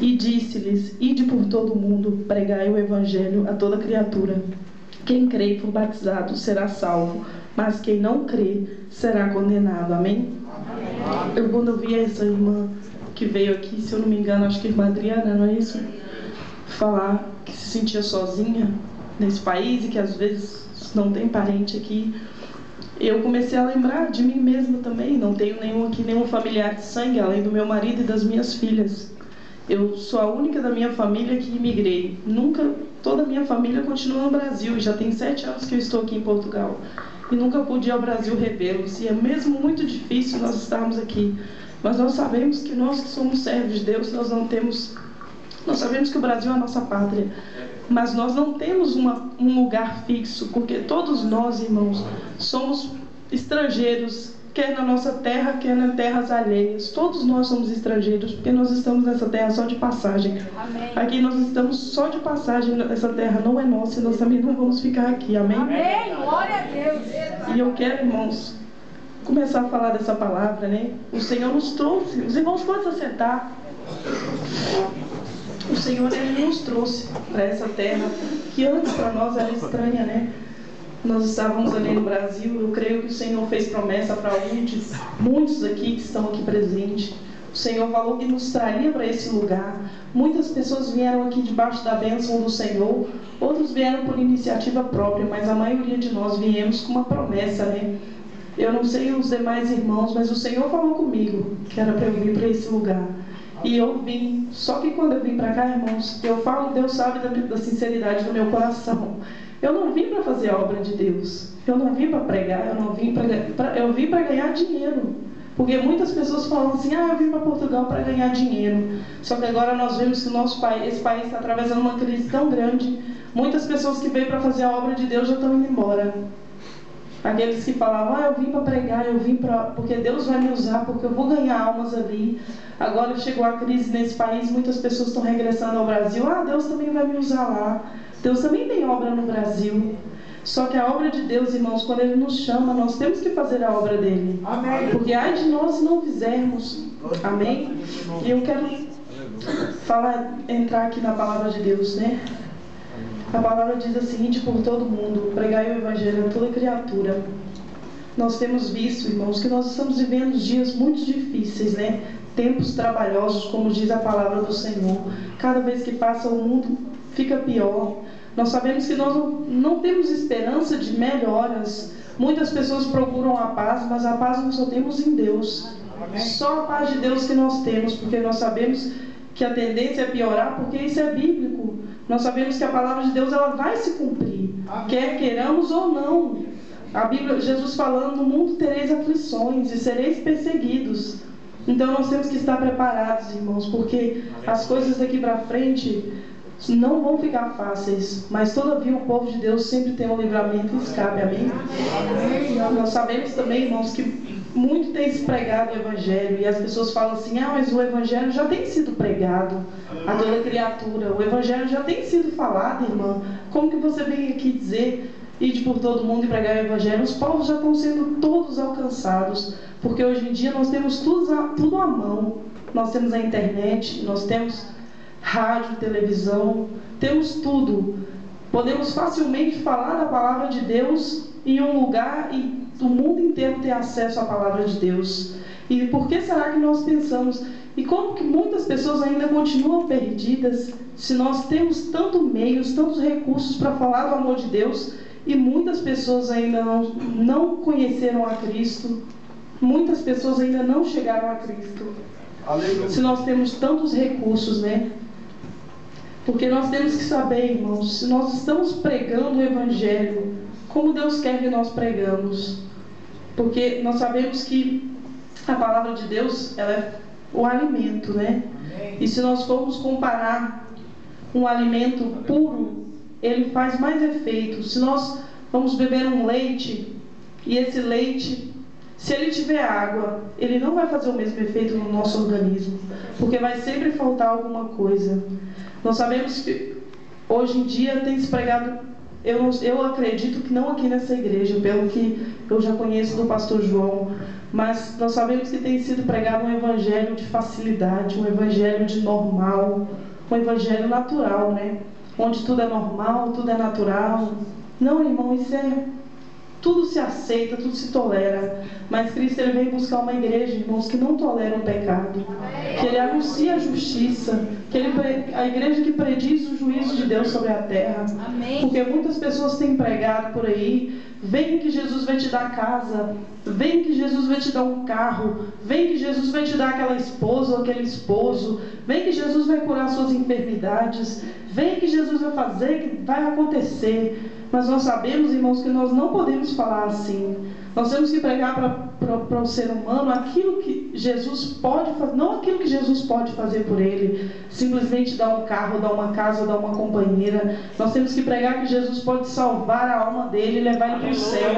E disse-lhes: ide por todo o mundo, pregai o evangelho a toda criatura. Quem crê e for batizado será salvo, mas quem não crê será condenado. Amém? Quando eu vi essa irmã que veio aqui, se eu não me engano, acho que a irmã Adriana, não é isso? Falar que se sentia sozinha nesse país e que às vezes não tem parente aqui. Eu comecei a lembrar de mim mesma também. Não tenho nenhum familiar de sangue, além do meu marido e das minhas filhas. Eu sou a única da minha família que imigrei. Toda a minha família continua no Brasil. E já tem 7 anos que eu estou aqui em Portugal. E nunca pude ir ao Brasil revê-los. E é mesmo muito difícil nós estarmos aqui. Mas nós sabemos que nós que somos servos de Deus, nós sabemos que o Brasil é a nossa pátria. Mas nós não temos um lugar fixo, porque todos nós, irmãos, somos estrangeiros, quer na nossa terra, quer nas terras alheias. Todos nós somos estrangeiros, porque nós estamos nessa terra só de passagem. Amém. Aqui nós estamos só de passagem, essa terra não é nossa e nós também não vamos ficar aqui. Amém? Amém. Glória a Deus. E eu quero, irmãos, começar a falar dessa palavra, né? O Senhor nos trouxe. Os irmãos podem se assentar. O Senhor, Ele nos trouxe para essa terra que antes para nós era estranha, né? Nós estávamos ali no Brasil. Eu creio que o Senhor fez promessa para muitos aqui que estão aqui presentes. O Senhor falou que nos traria para esse lugar. Muitas pessoas vieram aqui debaixo da bênção do Senhor. Outros vieram por iniciativa própria, mas a maioria de nós viemos com uma promessa, né? Eu não sei os demais irmãos, mas o Senhor falou comigo que era para eu vir para esse lugar. E eu vim. Só que quando eu vim para cá, irmãos, eu falo, Deus sabe da sinceridade do meu coração. Eu não vim para fazer a obra de Deus. Eu não vim para pregar. Eu vim para ganhar dinheiro. Porque muitas pessoas falam assim: eu vim para Portugal para ganhar dinheiro. Só que agora nós vemos que esse país está atravessando uma crise tão grande. Muitas pessoas que veio para fazer a obra de Deus já estão indo embora. Aqueles que falavam: eu vim para pregar, porque Deus vai me usar, porque eu vou ganhar almas ali. Agora chegou a crise nesse país, muitas pessoas estão regressando ao Brasil. Deus também vai me usar lá. Deus também tem obra no Brasil. Só que a obra de Deus, irmãos, quando Ele nos chama, nós temos que fazer a obra dEle. Amém. Porque ai de nós se não fizermos. Amém? E eu quero entrar aqui na palavra de Deus, né? A palavra diz o seguinte: por todo mundo, pregai o evangelho a toda criatura. Nós temos visto, irmãos, que nós estamos vivendo dias muito difíceis, né? Tempos trabalhosos, como diz a palavra do Senhor. Cada vez que passa o mundo fica pior. Nós sabemos que nós não temos esperança de melhoras. Muitas pessoas procuram a paz, mas a paz nós só temos em Deus. Só a paz de Deus que nós temos, porque nós sabemos que a tendência é piorar, porque isso é bíblico. Nós sabemos que a palavra de Deus ela vai se cumprir, quer queiramos ou não. A Bíblia, Jesus falando: no mundo tereis aflições e sereis perseguidos. Então nós temos que estar preparados, irmãos, porque as coisas daqui para frente não vão ficar fáceis, mas todavia o povo de Deus sempre tem um livramento e escape. Amém? Nós sabemos também, irmãos, que muito tem se pregado o Evangelho, e as pessoas falam assim: mas o Evangelho já tem sido pregado a toda criatura, o Evangelho já tem sido falado, irmã. Como que você vem aqui dizer: ide por todo mundo e pregar o Evangelho? Os povos já estão sendo todos alcançados, porque hoje em dia nós temos tudo à mão. Nós temos a internet, nós temos rádio, televisão, temos tudo. Podemos facilmente falar da palavra de Deus em um lugar e o mundo inteiro ter acesso à palavra de Deus. E por que será que nós pensamos? E como que muitas pessoas ainda continuam perdidas, se nós temos tantos meios, tantos recursos para falar do amor de Deus, e muitas pessoas ainda não conheceram a Cristo, muitas pessoas ainda não chegaram a Cristo. Aleluia. Se nós temos tantos recursos, né? Porque nós temos que saber, irmãos, se nós estamos pregando o Evangelho, como Deus quer que nós pregamos. Porque nós sabemos que a palavra de Deus, ela é o alimento, né? Amém. E se nós formos comparar um alimento puro, ele faz mais efeito. Se nós vamos beber um leite, e esse leite, se ele tiver água, ele não vai fazer o mesmo efeito no nosso organismo, porque vai sempre faltar alguma coisa. Nós sabemos que hoje em dia tem se pregado, eu acredito que não aqui nessa igreja, pelo que eu já conheço do pastor João, mas nós sabemos que tem sido pregado um evangelho de facilidade, um evangelho de normal, um evangelho natural, né? Onde tudo é normal, tudo é natural. Não, irmão, isso é... Tudo se aceita, tudo se tolera. Mas Cristo, ele vem buscar uma igreja, irmãos, que não tolera o pecado, que ele anuncia a justiça, a igreja que prediz o juízo de Deus sobre a terra. Porque muitas pessoas têm pregado por aí: vem que Jesus vai te dar casa, vem que Jesus vai te dar um carro, vem que Jesus vai te dar aquela esposa ou aquele esposo, vem que Jesus vai curar suas enfermidades, vem que Jesus vai fazer, que vai acontecer. Mas nós sabemos, irmãos, que nós não podemos falar assim. Nós temos que pregar para o ser humano aquilo que Jesus pode fazer, não aquilo que Jesus pode fazer por ele, simplesmente dar um carro, dar uma casa, dar uma companheira. Nós temos que pregar que Jesus pode salvar a alma dele e levar ele para o céu.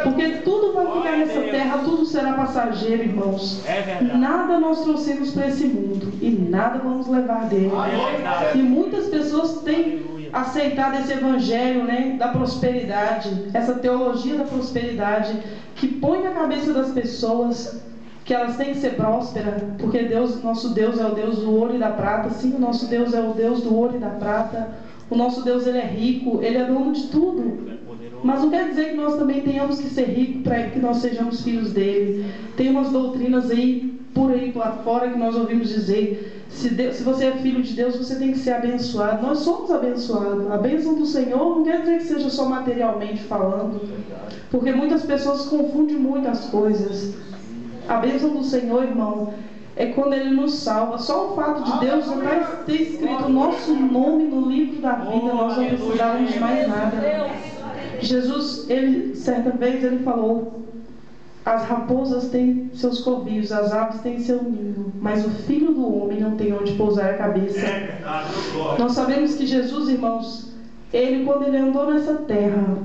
Porque tudo vai ficar nessa terra, tudo será passageiro, irmãos. Nada nós trouxemos para esse mundo e nada vamos levar dele. E muitas pessoas têm aceitado esse evangelho, né, da prosperidade, essa teologia da prosperidade, que põe na cabeça das pessoas que elas têm que ser prósperas, porque Deus, nosso Deus é o Deus do ouro e da prata. Sim, o nosso Deus é o Deus do ouro e da prata. O nosso Deus, ele é rico, ele é dono de tudo. Mas não quer dizer que nós também tenhamos que ser ricos para que nós sejamos filhos dele. Tem umas doutrinas aí, por aí lá fora, que nós ouvimos dizer: se você é filho de Deus, você tem que ser abençoado. Nós somos abençoados. A bênção do Senhor não quer dizer que seja só materialmente falando, porque muitas pessoas confundem muitas coisas. A bênção do Senhor, irmão, é quando ele nos salva. Só o fato de Deus já ter escrito o nosso nome no livro da vida, nós não precisávamos de mais nada. Jesus, certa vez, ele falou: as raposas têm seus covios, as aves têm seu ninho, mas o Filho do Homem não tem onde pousar a cabeça. Nós sabemos que Jesus, irmãos, quando ele andou nessa terra,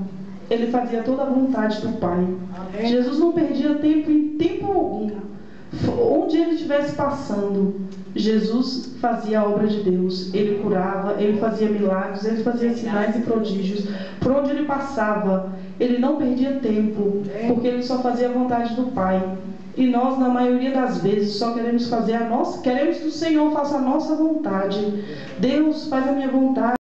ele fazia toda a vontade do Pai. Jesus não perdia tempo em tempo algum. Onde ele estivesse passando, Jesus fazia a obra de Deus. Ele curava, ele fazia milagres, ele fazia sinais e prodígios. Por onde ele passava, ele não perdia tempo, porque ele só fazia a vontade do Pai. E nós, na maioria das vezes, só queremos fazer queremos que o Senhor faça a nossa vontade. Deus, faz a minha vontade.